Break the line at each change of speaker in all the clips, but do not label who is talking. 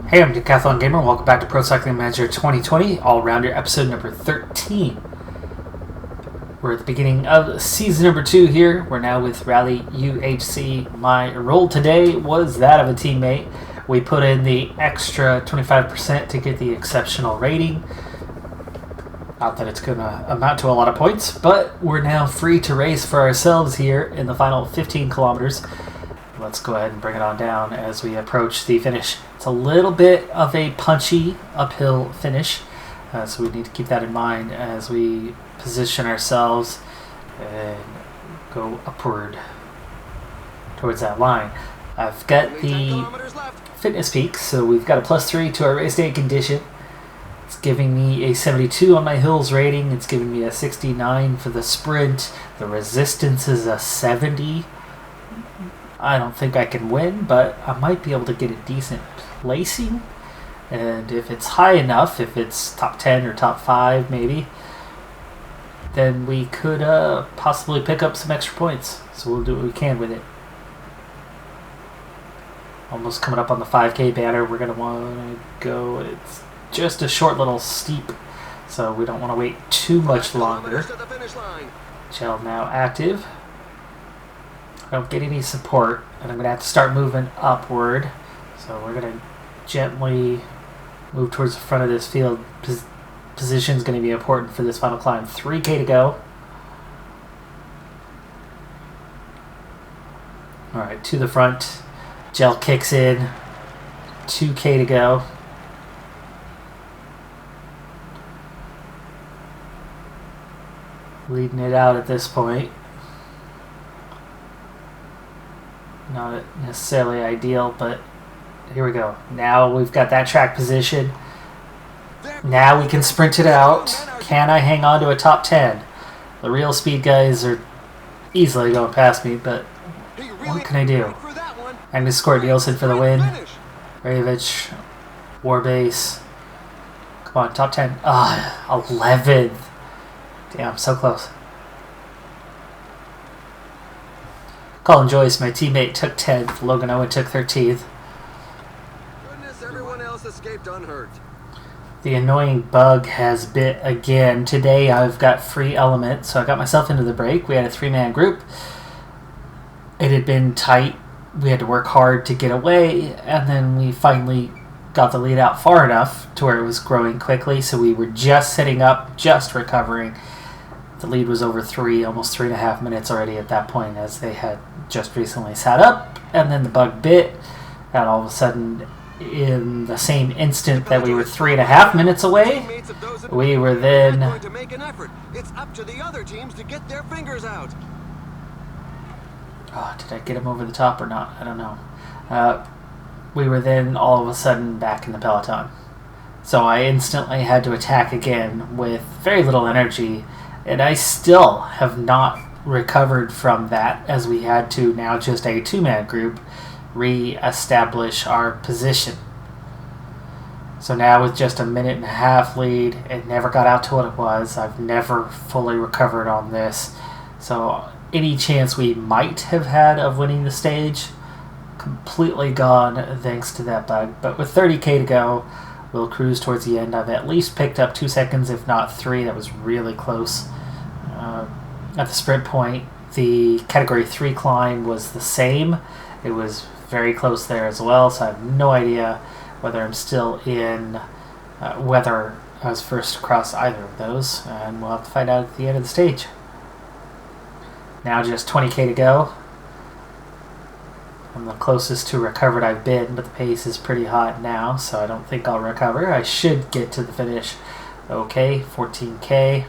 Hey, I'm Decathlon Gamer. Welcome back to Pro Cycling Manager 2020, All-Rounder episode number 13. We're at the beginning of season number 2 here. We're now with Rally UHC. My role today was that of a teammate. We put in the extra 25% to get the exceptional rating. Not that it's going to amount to a lot of points, but we're now free to race for ourselves here in the final 15 kilometers. Let's go ahead and bring it on down as we approach the finish. It's a little bit of a punchy uphill finish, so we need to keep that in mind as we position ourselves and go upward towards that line. I've got the fitness peak, so we've got a +3 to our race day condition. It's giving me a 72 on my hills rating. It's giving me a 69 for the sprint. The resistance is a 70. I don't think I can win, but I might be able to get a decent placing. And if it's high enough, if it's top 10 or top 5 maybe, then we could possibly pick up some extra points. So we'll do what we can with it. Almost coming up on the 5K banner. We're going to want to go. It's just a short little steep, so we don't want to wait too much longer. Gel now active. I don't get any support, and I'm going to have to start moving upward. So we're going to gently move towards the front of this field. Position is going to be important for this final climb. 3K to go. Alright, to the front. Gel kicks in. 2K to go. Leading it out at this point. Not necessarily ideal, but here we go. Now we've got that track position. Now we can sprint it out. Can I hang on to a top 10? The real speed guys are easily going past me, but what can I do? I'm going to score Nielsen for the win. Ravich, Warbase. Come on, top 10. 11th. Damn, so close. Colin Joyce, my teammate, took 10th. Logan Owen took 13th.
Goodness, everyone else escaped unhurt.
The annoying bug has bit again. Today I've got free element, so I got myself into the break. We had a 3-man group. It had been tight. We had to work hard to get away, and then we finally got the lead out far enough to where it was growing quickly, so we were just setting up, just recovering. The lead was over almost 3.5 minutes already at that point, as they had just recently sat up, and then the bug bit, and all of a sudden, in the same instant that we were 3.5 minutes away, we were then...
It's up to the other teams to get their fingers out.
Oh, did I get him over the top or not? I don't know. We were then all of a sudden back in the peloton. So I instantly had to attack again with very little energy, and I still have not recovered from that, as we had to now just a 2-man group re-establish our position. So now with just a 1.5 minute lead, it never got out to what it was. I've never fully recovered on this. So any chance we might have had of winning the stage, completely gone thanks to that bug. But with 30K to go, we'll cruise towards the end. I've at least picked up 2 seconds, if not 3. That was really close. At the sprint point, the Category 3 climb was the same. It was very close there as well, so I have no idea whether I'm still in, whether I was first across either of those, and we'll have to find out at the end of the stage. Now just 20K to go. I'm the closest to recovered I've been, but the pace is pretty hot now, so I don't think I'll recover. I should get to the finish. Okay, 14K.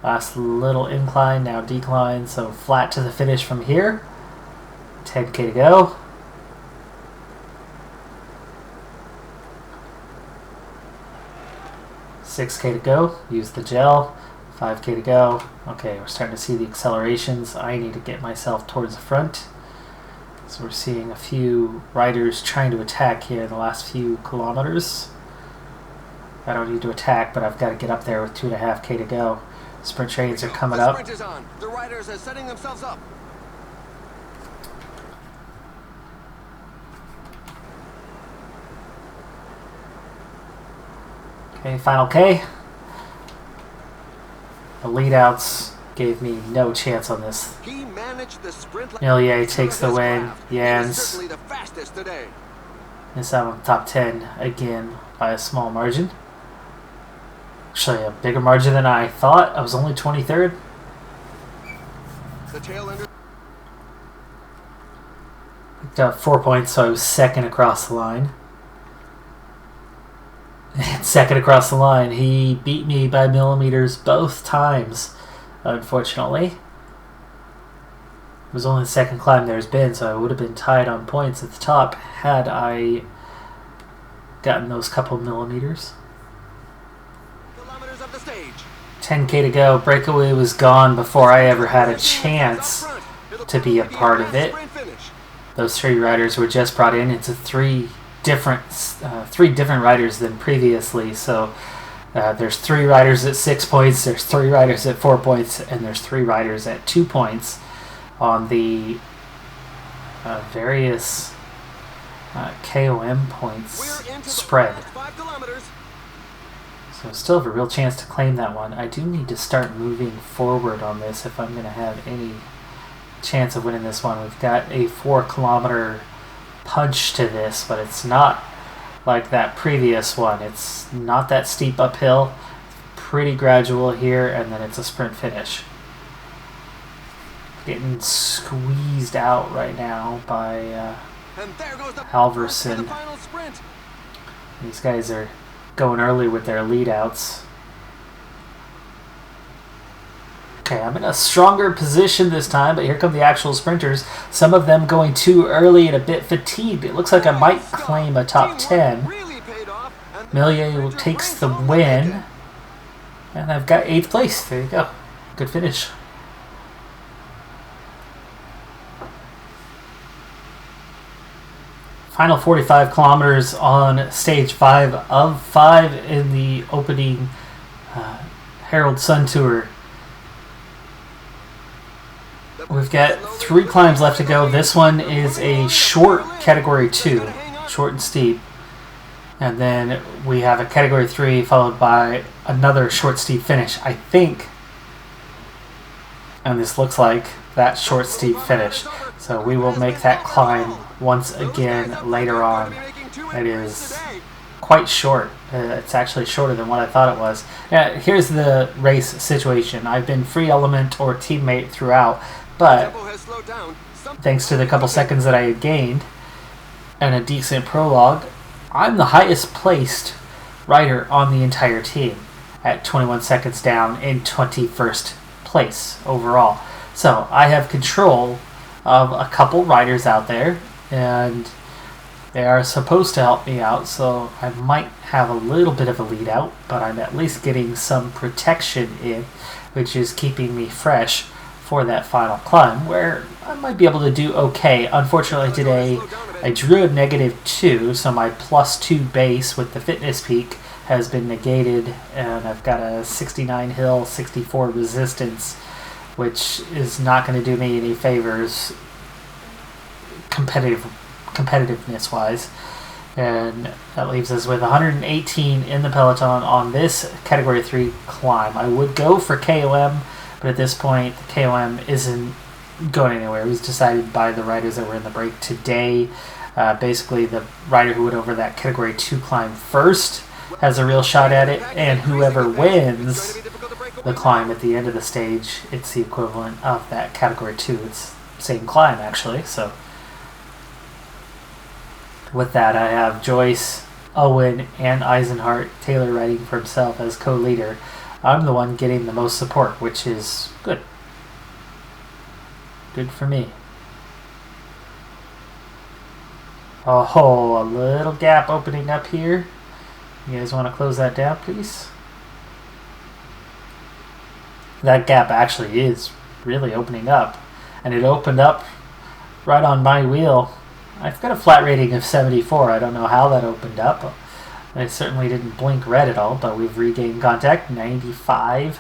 Last little incline, now decline, so flat to the finish from here. 10K to go. $6K to go. Use the gel. 5K to go. Okay, we're starting to see the accelerations. I need to get myself towards the front. So we're seeing a few riders trying to attack here in the last few kilometers. I don't need to attack, but I've got to get up there with 2.5K to go. Sprint trains are coming up.
The sprint is on. The riders are setting themselves up.
Okay, final K. The lead-outs gave me no chance on this.
He managed the sprint
Millier takes the win.
He was
Jans
certainly the fastest today.
is out on the top 10 again by a small margin. Actually, a bigger margin than I thought. I was only 23rd.
The tail ender.
Picked up 4 points, so I was second across the line. And second across the line, he beat me by millimeters both times, unfortunately. It was only the second climb there's been, so I would have been tied on points at the top had I gotten those couple millimeters.
Kilometers up the stage.
10K to go. Breakaway was gone before I ever had a chance to be a part of it. Those 3 riders were just brought in. It's a three different riders than previously. So there's 3 riders at 6 points, there's 3 riders at 4 points, and there's 3 riders at 2 points on the various KOM points spread. So still have a real chance to claim that one. I do need to start moving forward on this if I'm going to have any chance of winning this one. We've got a 4-kilometer punch to this, but it's not like that previous one. It's not that steep uphill. Pretty gradual here, and then it's a sprint finish. Getting squeezed out right now by Halverson. These guys are going early with their lead outs. Okay, I'm in a stronger position this time, but here come the actual sprinters. Some of them going too early and a bit fatigued. It looks like I might claim a top 10. Millier takes the win. And I've got 8th place. There you go. Good finish. Final 45 kilometers on stage 5 of 5 in the opening Herald Sun Tour. We've got 3 climbs left to go. This one is a short category 2, short and steep. And then we have a category 3 followed by another short steep finish, I think. And this looks like that short steep finish. So we will make that climb once again later on. It is quite short. It's actually shorter than what I thought it was. Here's the race situation. I've been free element or teammate throughout, but thanks to the couple seconds that I had gained and a decent prologue, I'm the highest placed rider on the entire team at 21 seconds down in 21st place overall. So I have control of a couple riders out there, and they are supposed to help me out, so I might have a little bit of a lead out, but I'm at least getting some protection in, which is keeping me fresh for that final climb, where I might be able to do okay. Unfortunately today, I drew a -2, so my +2 base with the fitness peak has been negated, and I've got a 69 hill, 64 resistance, which is not going to do me any favors competitiveness wise. And that leaves us with 118 in the peloton on this category 3 climb. I would go for KOM, but at this point the KOM isn't going anywhere. It was decided by the riders that were in the break today. Basically the rider who went over that category 2 climb first has a real shot at it, and whoever wins the climb at the end of the stage, it's the equivalent of that category 2. It's the same climb actually. So with that, I have Joyce, Owen, and Eisenhart, Taylor riding for himself as co-leader. I'm the one getting the most support, which is good. Good for me. Oh, a little gap opening up here. You guys want to close that down, please? That gap actually is really opening up, and it opened up right on my wheel. I've got a flat rating of 74. I don't know how that opened up. I certainly didn't blink red at all, but we've regained contact. 95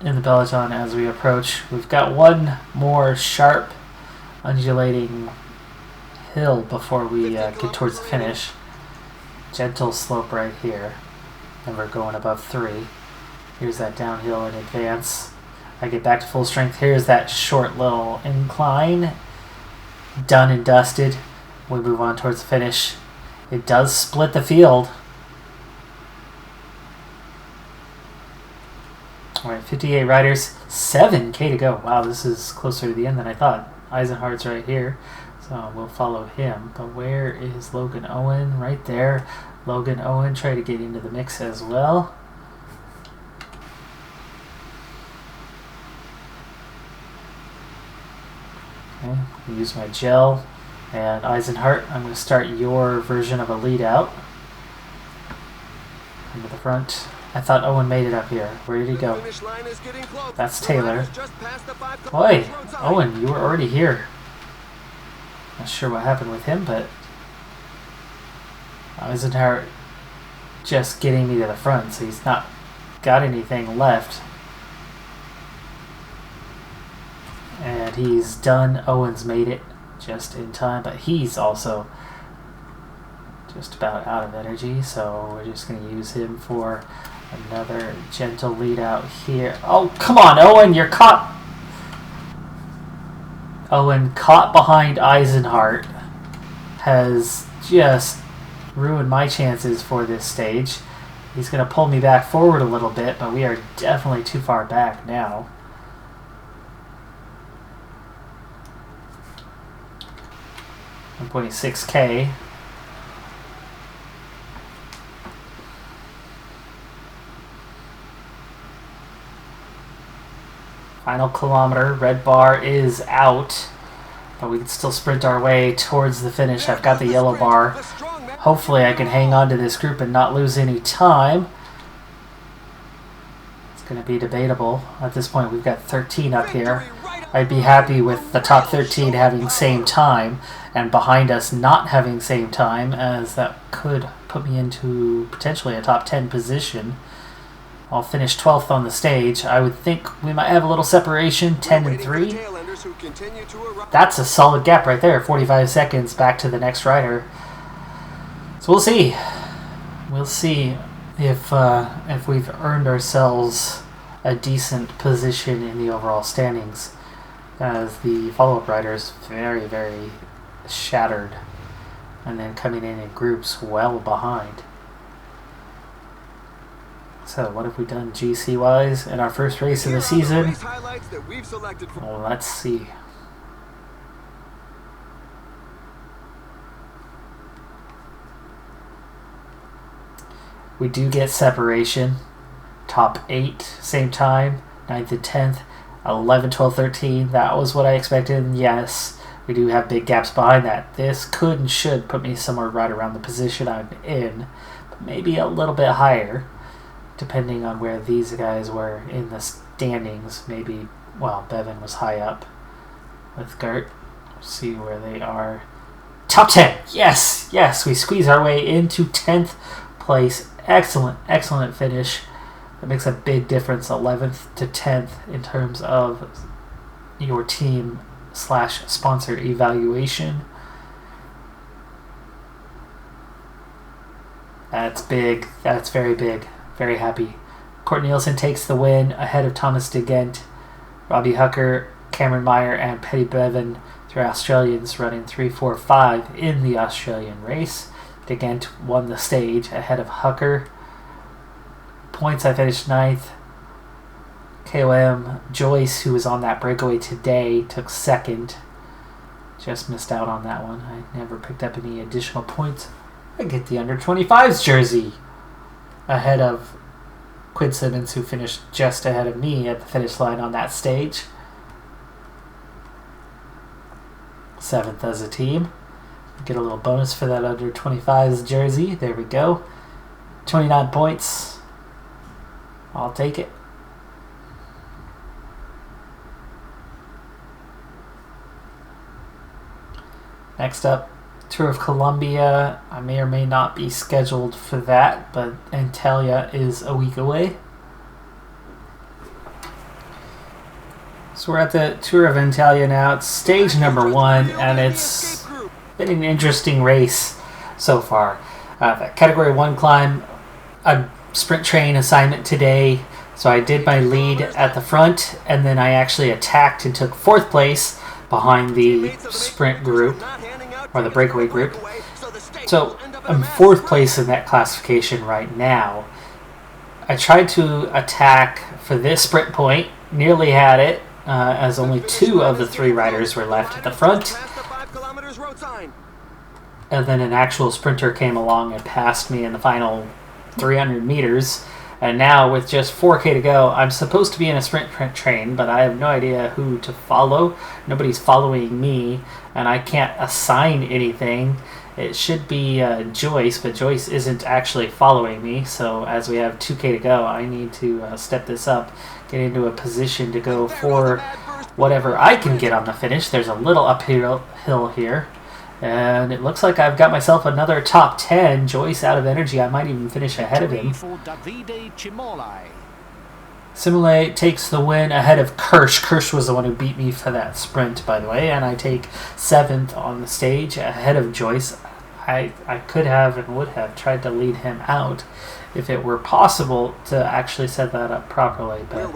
in the peloton as we approach. We've got one more sharp undulating hill before we get towards the finish. gentle slope right here. And we're going above 3. Here's that downhill in advance. I get back to full strength. Here's that short little incline. Done and dusted. We move on towards the finish. It does split the field. Alright, 58 riders, 7K to go. Wow, this is closer to the end than I thought. Eisenhardt's right here, so we'll follow him. But where is Logan Owen? Right there. Logan Owen, try to get into the mix as well. Okay, use my gel. And Eisenhardt, I'm going to start your version of a lead out. Into the front. I thought Owen made it up here. Where did he go? That's Taylor. Boy, Owen, you were already here. Not sure what happened with him, but Eisenhardt just getting me to the front, so he's not got anything left. And he's done. Owen's made it just in time, but he's also just about out of energy, so we're just going to use him for another gentle lead out here. Oh, come on, Owen, you're caught. Owen, caught behind Eisenhardt, has just ruined my chances for this stage. He's going to pull me back forward a little bit, but we are definitely too far back now. $1.6K. Final kilometer, red bar is out, but we can still sprint our way towards the finish. I've got the yellow bar. Hopefully I can hang on to this group and not lose any time. It's going to be debatable. At this point we've got 13 up here. I'd be happy with the top 13 having same time and behind us not having same time, as that could put me into potentially a top 10 position. I'll finish 12th on the stage. I would think we might have a little separation, 10 and 3. That's a solid gap right there, 45 seconds back to the next rider. So we'll see. We'll see if we've earned ourselves a decent position in the overall standings, as the follow-up riders very, very shattered and then coming in groups well behind. So what have we done GC wise in our first race of the season? Well, let's see. We do get separation. Top 8 same time, 9th and 10th, 11, 12, 13. That was what I expected. And yes, we do have big gaps behind that. This could and should put me somewhere right around the position I'm in, but maybe a little bit higher, depending on where these guys were in the standings. Maybe, well, Bevan was high up with Gert. See where they are. Top 10! Yes! Yes! We squeeze our way into 10th place. Excellent, excellent finish. That makes a big difference, 11th to 10th, in terms of your team / sponsor evaluation. That's big. That's very big. Very happy. Court Nielsen takes the win ahead of Thomas de Gent, Robbie Hucker, Cameron Meyer, and Petty Bevan. 3 Australians running 3-4-5 in the Australian race. De Gent won the stage ahead of Hucker. Points, I finished 9th. KOM Joyce, who was on that breakaway today, took 2nd. Just missed out on that one. I never picked up any additional points. I get the under 25s jersey ahead of Quinn Simmons, who finished just ahead of me at the finish line on that stage. 7th as a team. Get a little bonus for that under 25s jersey. There we go. 29 points. I'll take it. Next up, Tour of Colombia. I may or may not be scheduled for that, but Antalya is a week away. So we're at the Tour of Antalya now. It's stage number 1, and it's been an interesting race so far. That Category 1 climb, a sprint train assignment today. So I did my lead at the front, and then I actually attacked and took 4th place behind the sprint group, or the breakaway group. So I'm 4th place in that classification right now. I tried to attack for this sprint point, nearly had it, as only 2 of the 3 riders were left at the front. And then an actual sprinter came along and passed me in the final 300 meters. And now with just 4K to go, I'm supposed to be in a sprint train, but I have no idea who to follow. Nobody's following me, and I can't assign anything. It should be Joyce, but Joyce isn't actually following me. So as we have 2K to go, I need to step this up, get into a position to go for whatever I can get on the finish. There's a little uphill here. And it looks like I've got myself another top 10. Joyce out of energy. I might even finish ahead of him. Simulate takes the win ahead of Kirsch. Kirsch was the one who beat me for that sprint, by the way. And I take 7th on the stage ahead of Joyce. I could have and would have tried to lead him out if it were possible to actually set that up properly. But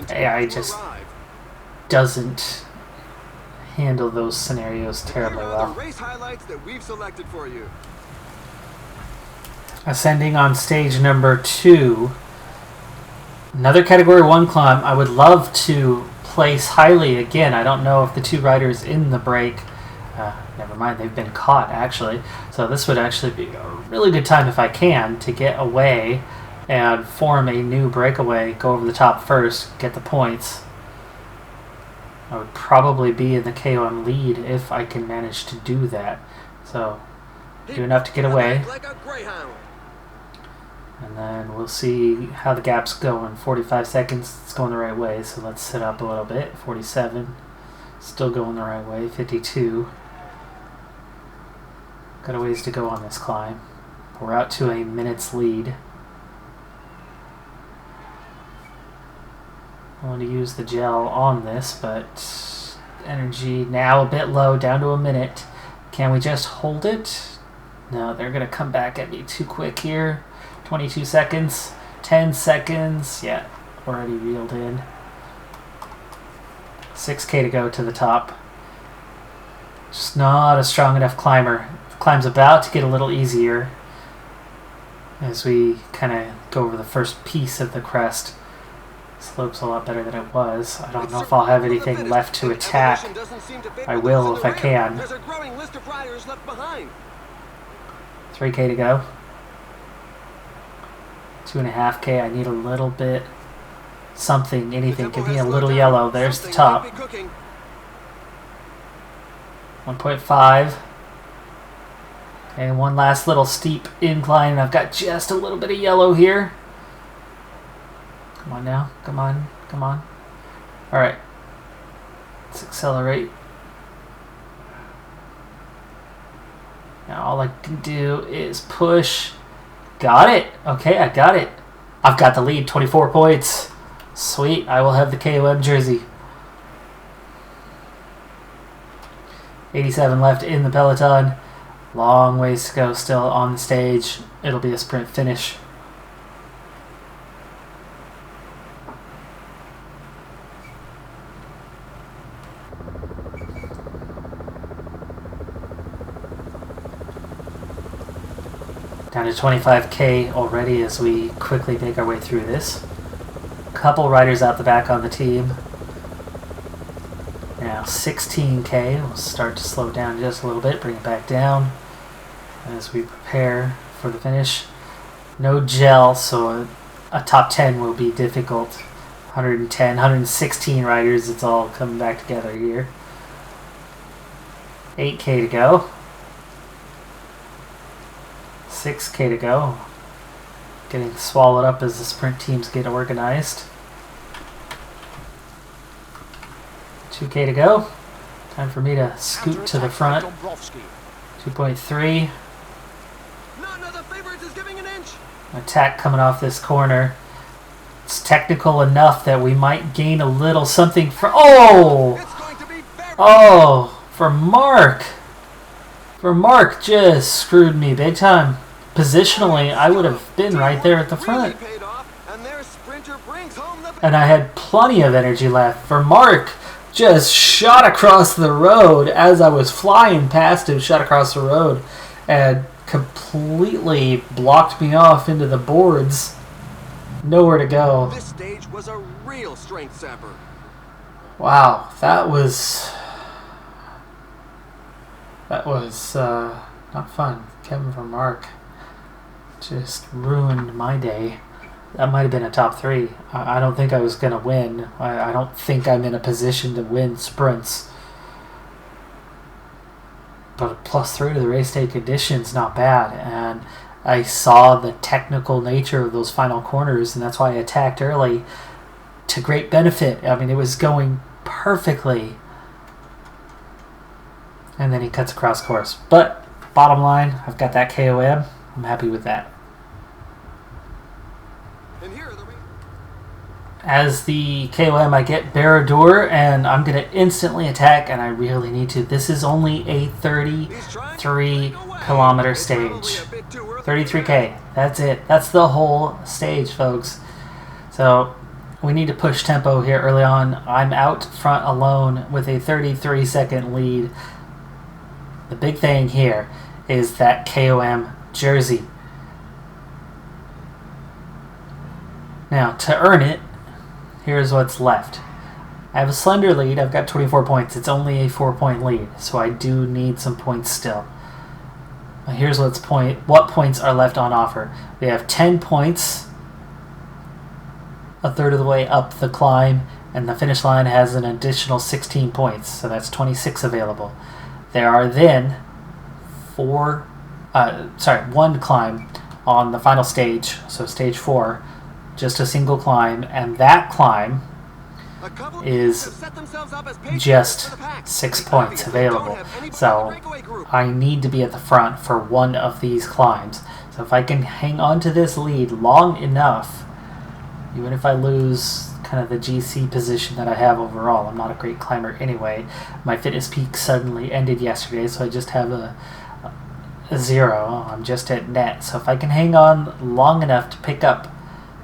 AI just doesn't handle those scenarios terribly well. Ascending on stage number 2. Another Category 1 climb. I would love to place highly again. I don't know if the 2 riders in the break, never mind, they've been caught actually. So this would actually be a really good time if I can to get away and form a new breakaway, go over the top first, get the points. I would probably be in the KOM lead if I can manage to do that. So, do enough to get away. And then we'll see how the gaps go in 45 seconds. It's going the right way, so let's sit up a little bit. 47. Still going the right way. 52. Got a ways to go on this climb. We're out to a minute's lead. I want to use the gel on this, but energy now a bit low, down to a minute. Can we just hold it? No, they're going to come back at me too quick here. 22 seconds, 10 seconds. Yeah, already reeled in. 6K to go to the top. Just not a strong enough climber. The climb's about to get a little easier as we kind of go over the first piece of the crest. Slope's a lot better than it was. I don't know if I'll have anything left to attack. I will if I can. 3K to go. 2.5K. I need a little bit something, anything. Give me a little yellow. There's the top. 1.5. And one last little steep incline. I've got just a little bit of yellow here. Come on now. Come on. Come on. Alright. Let's accelerate. Now all I can do is push. Got it. Okay, I got it. I've got the lead. 24 points. Sweet. I will have the KOM jersey. 87 left in the peloton. Long ways to go still on the stage. It'll be a sprint finish. Down to 25K already as we quickly make our way through this. Couple riders out the back on the team. Now 16K. We'll start to slow down just a little bit, bring it back down as we prepare for the finish. No gel, so a top 10 will be difficult. 110, 116 riders, it's all coming back together here. 8K to go. 6K to go. Getting swallowed up as the sprint teams get organized. 2K to go. Time for me to scoot to the front. 2.3. Attack coming off this corner. It's technical enough that we might gain a little something for... Oh! Oh! For Mark! Mark just screwed me big time. Positionally, I would have been right there at the front. And I had plenty of energy left. Mark just shot across the road as I was flying past him, shot across the road, and completely blocked me off into the boards. Nowhere to go.
This stage was a real strength sapper.
Wow, that was not fun. Kevin Mark just ruined my day. That might have been a top 3. I don't think I was going to win. I don't think I'm in a position to win sprints. But a +3 to the race day conditions, not bad. And I saw the technical nature of those final corners, and that's why I attacked early to great benefit. I mean, it was going perfectly. And then he cuts across course. But bottom line, I've got that KOM. I'm happy with that. As the KOM, I get Barradour, and I'm going to instantly attack, and I really need to. This is only a 33-kilometer stage. 33K. That's it. That's the whole stage, folks. So we need to push tempo here early on. I'm out front alone with a 33-second lead. The big thing here is that KOM jersey. Now, to earn it, here's what's left. I have a slender lead. I've got 24 points. It's only a 4-point lead, so I do need some points still. Here's what points are left on offer. We have 10 points, a third of the way up the climb, and the finish line has an additional 16 points, so that's 26 available. There are then one climb on the final stage, so stage 4, just a single climb, and that climb is just 6 points available. So I need to be at the front for one of these climbs. So if I can hang on to this lead long enough, even if I lose kind of the GC position that I have overall, I'm not a great climber anyway. My fitness peak suddenly ended yesterday, so I just have a 0. I'm just at net. So if I can hang on long enough to pick up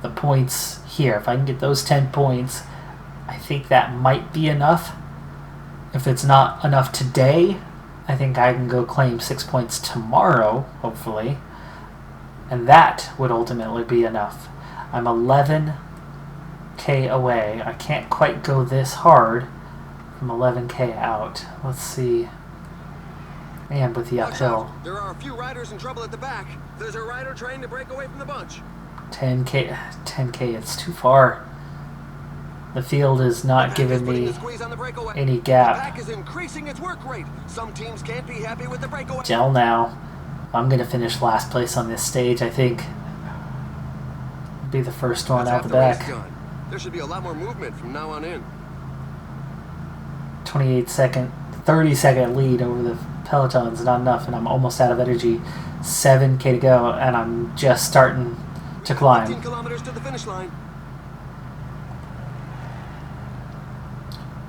the points here, if I can get those 10 points, I think that might be enough. If it's not enough today, I think I can go claim 6 points tomorrow, hopefully, and that would ultimately be enough. I'm 11K away. I can't quite go this hard from 11K out. Let's see. And with the uphill.
There are a few riders in trouble at the back. There's a rider trying to break away from the bunch.
10K, it's too far. The field is not giving me any gap.
The pack is increasing its work rate. Some teams can't be happy with the breakaway.
Gel now. I'm going to finish last place on this stage, I think. Be the first one out the back.
There should be a lot more movement from now on in.
30-second lead over the peloton is not enough, and I'm almost out of energy. 7K to go, and I'm just starting to climb.
15 kilometers to the finish line.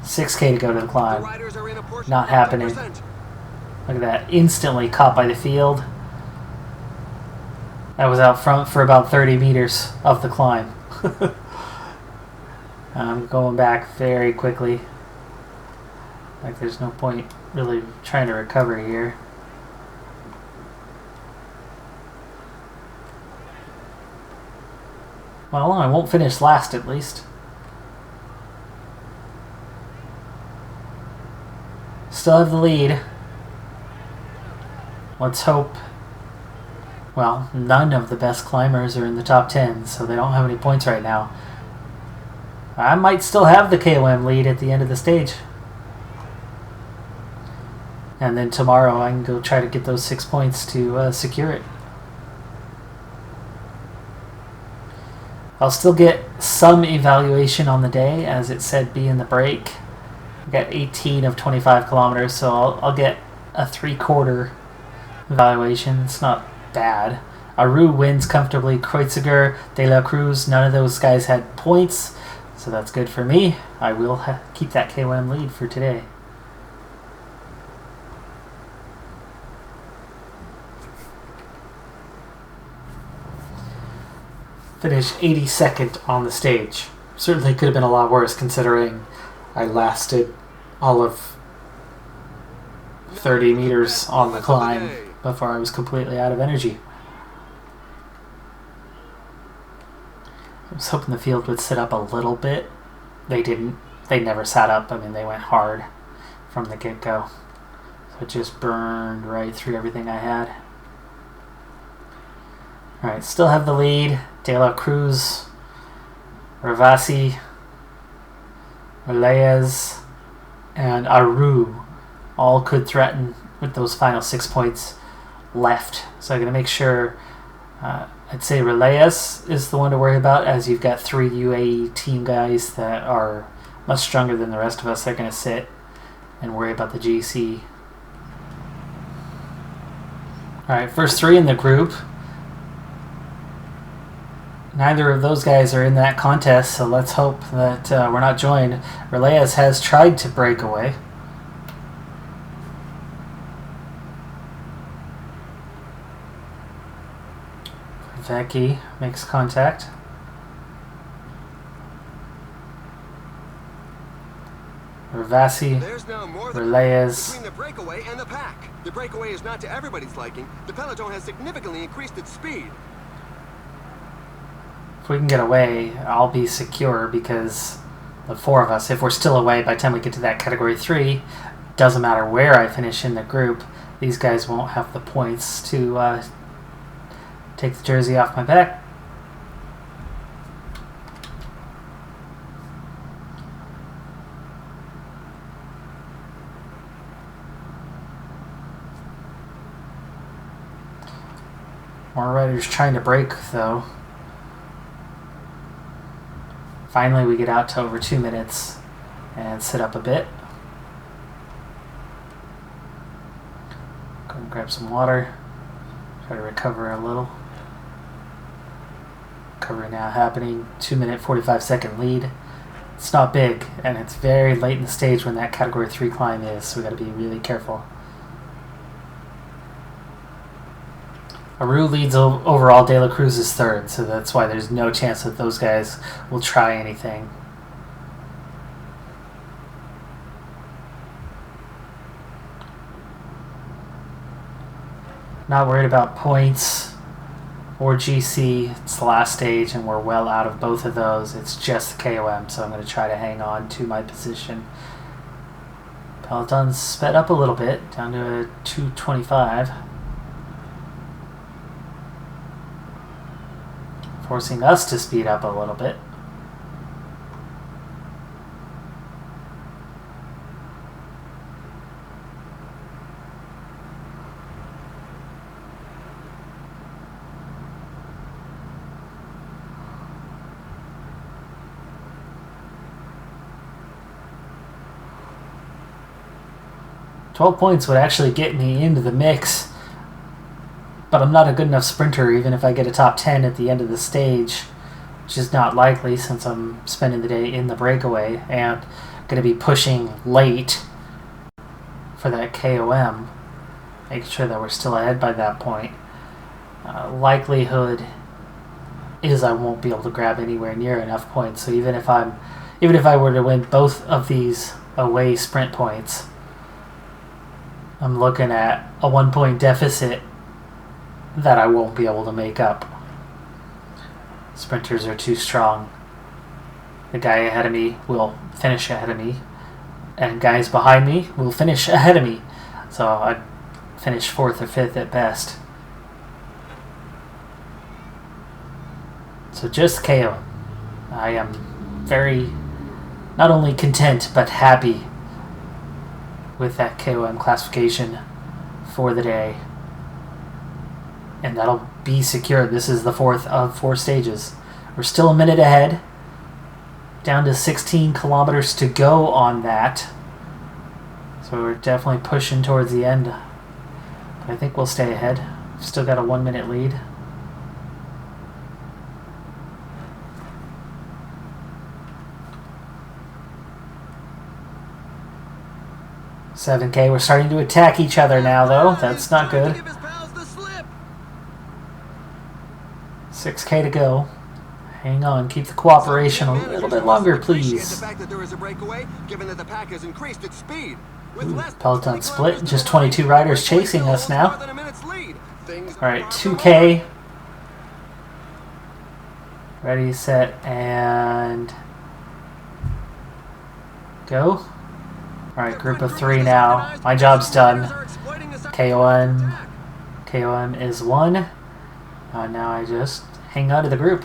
6K to go to the climb. Not happening. Look at that. Instantly caught by the field. I was out front for about 30 meters of the climb. I'm going back very quickly. Like there's no point really trying to recover here. Well, I won't finish last at least. Still have the lead. Let's hope. Well, none of the best climbers are in the top 10, so they don't have any points right now. I might still have the KOM lead at the end of the stage. And then tomorrow I can go try to get those 6 points to secure it. I'll still get some evaluation on the day, as it said be in the break. I got 18 of 25 kilometers, so I'll get a 3/4 evaluation. It's not bad. Aru wins comfortably. Kreuziger, De La Cruz, none of those guys had points, so that's good for me. I will keep that KOM lead for today. finish 82nd on the stage. Certainly could have been a lot worse considering I lasted all of 30 meters on the climb before I was completely out of energy. I was hoping the field would sit up a little bit. They didn't. They never sat up. I mean, they went hard from the get-go. So it just burned right through everything I had. Alright, still have the lead. De La Cruz, Ravasi, Reyes, and Aru all could threaten with those final 6 points left. So I'm going to make sure, I'd say Reyes is the one to worry about, as you've got 3 UAE team guys that are much stronger than the rest of us. They're going to sit and worry about the GC. Alright, first 3 in the group. Neither of those guys are in that contest, so let's hope that we're not joined. Reyes has tried to break away. Vecchi makes contact. Ravasi, Reyes.
Between the breakaway and the pack. The breakaway is not to everybody's liking. The peloton has significantly increased its speed.
If we can get away, I'll be secure, because the 4 of us, if we're still away by the time we get to that category 3, doesn't matter where I finish in the group, these guys won't have the points to take the jersey off my back. More riders trying to break, though. Finally, we get out to over 2 minutes and sit up a bit. Go and grab some water. Try to recover a little. Recovery now happening. 2-minute, 45-second lead. It's not big, and it's very late in the stage when that category 3 climb is, so we got to be really careful. Aru leads overall, De La Cruz is 3rd, so that's why there's no chance that those guys will try anything. Not worried about points or GC. It's the last stage and we're well out of both of those. It's just the KOM, so I'm going to try to hang on to my position. Peloton's sped up a little bit, down to a 2:25. Forcing us to speed up a little bit. "12 points would actually get me into the mix, but I'm not a good enough sprinter even if I get a top 10 at the end of the stage, which is not likely since I'm spending the day in the breakaway and going to be pushing late for that KOM, making sure that we're still ahead by that point. Likelihood is I won't be able to grab anywhere near enough points, so even if I were to win both of these away sprint points, I'm looking at a 1-point deficit that I won't be able to make up. Sprinters are too strong. The guy ahead of me will finish ahead of me, and guys behind me will finish ahead of me. So I'd finish 4th or 5th at best. So just KO. I am very, not only content, but happy with that KOM classification for the day. And that'll be secure. This is the 4th of 4 stages. We're still a minute ahead. Down to 16 kilometers to go on that. So we're definitely pushing towards the end. But I think we'll stay ahead. Still got a 1-minute lead. $7K. We're starting to attack each other now, though. That's not good. 6K to go. Hang on, keep the cooperation a little bit longer, please.
The fact that there is a breakaway, given that the pack has increased its speed.
Ooh, Peloton split, just 22 riders chasing us now. Alright, 2K. Ready, set, and go. Alright, group of 3 now. My job's done. KOM is 1. Now I just hang on to the group.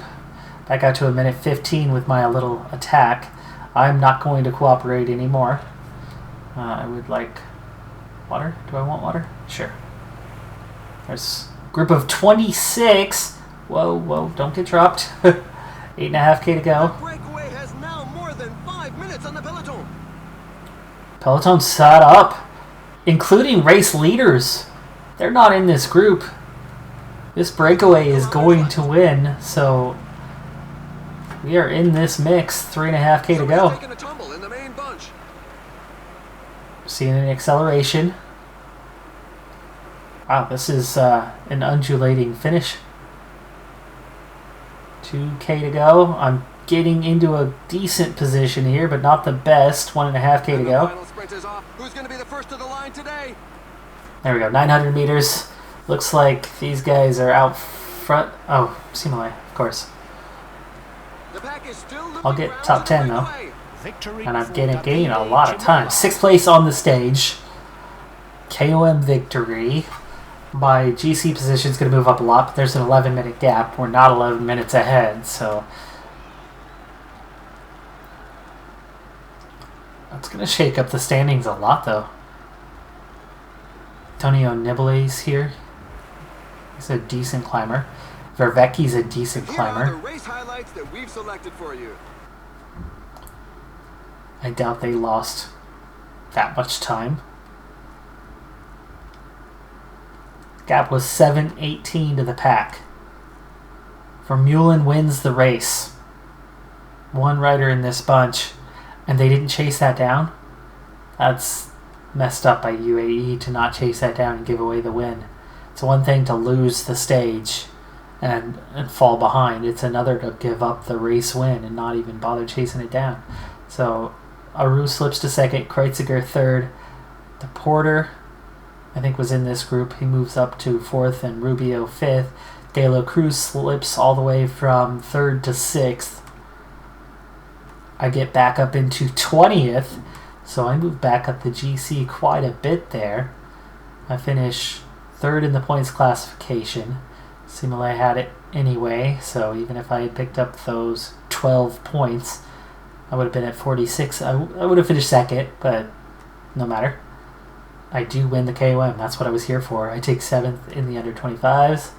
Back out to a minute 15 with my little attack. I'm not going to cooperate anymore. I would like water. Do I want water? Sure. There's a group of 26. Whoa, whoa, don't get dropped. 8.5K to go.
Breakaway has now more than 5 minutes on the peloton.
Peloton set up, including race leaders. They're not in this group. This breakaway is going to win, so we are in this mix. 3.5K to go.
Taking a tumble in the main bunch.
Seeing an acceleration. Wow, this is an undulating finish. 2K to go. I'm getting into a decent position here, but not the best. 1.5K to go.
Who's going to be the first to the line today?
There we go. 900 meters. Looks like these guys are out front. Oh, Simile, of course. I'll get top 10 though. And I'm gaining a lot of time. 6th place on the stage. KOM victory. My GC position is going to move up a lot, but there's an 11-minute gap. We're not 11 minutes ahead, so that's going to shake up the standings a lot, though. Antonio Nibele's here. He's a decent climber. Vervecchi's a decent climber.
Here are the race highlights that we've selected for you.
I doubt they lost that much time. Gap was 7:18 to the pack. Vermeulen wins the race. One rider in this bunch, and they didn't chase that down. That's messed up by UAE to not chase that down and give away the win. It's one thing to lose the stage and fall behind. It's another to give up the race win and not even bother chasing it down. So Aru slips to 2nd, Kreuziger 3rd. The Porter, I think, was in this group. He moves up to 4th, and Rubio 5th. De La Cruz slips all the way from 3rd to 6th. I get back up into 20th, so I move back up the GC quite a bit there. I finish 3rd in the points classification. Simile had it anyway, so even if I had picked up those 12 points, I would have been at 46. I would have finished 2nd, but no matter. I do win the KOM. That's what I was here for. I take 7th in the under 25s.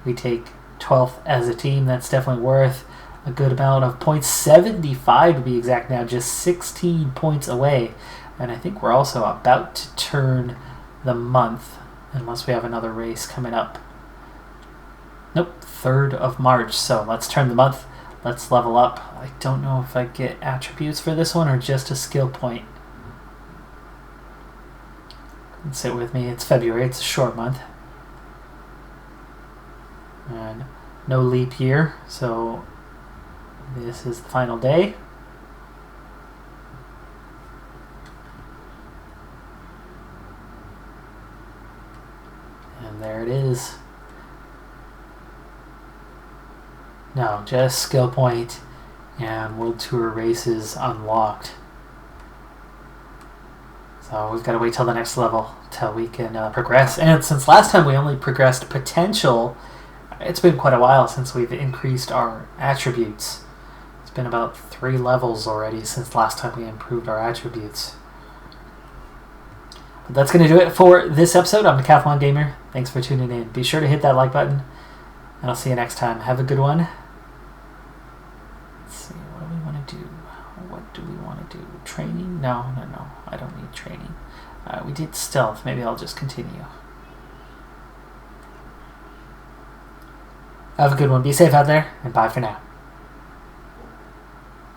We take 12th as a team. That's definitely worth a good amount of points. 75 to be exact now, just 16 points away. And I think we're also about to turn the month, unless we have another race coming up. Nope, 3rd of March. So let's turn the month. Let's level up. I don't know if I get attributes for this one or just a skill point. Sit with me. It's February. It's a short month. And no leap year, so this is the final day. And there it is. No, just skill point and World Tour races unlocked. So we've got to wait till the next level till we can progress. And since last time we only progressed potential, it's been quite a while since we've increased our attributes. It's been about 3 levels already since last time we improved our attributes. But that's going to do it for this episode. I'm Decathlon Gamer. Thanks for tuning in. Be sure to hit that like button, and I'll see you next time. Have a good one. Let's see, what do we want to do? What do we want to do? Training? No. I don't need training. We did stealth. Maybe I'll just continue. Have a good one. Be safe out there, and bye for now.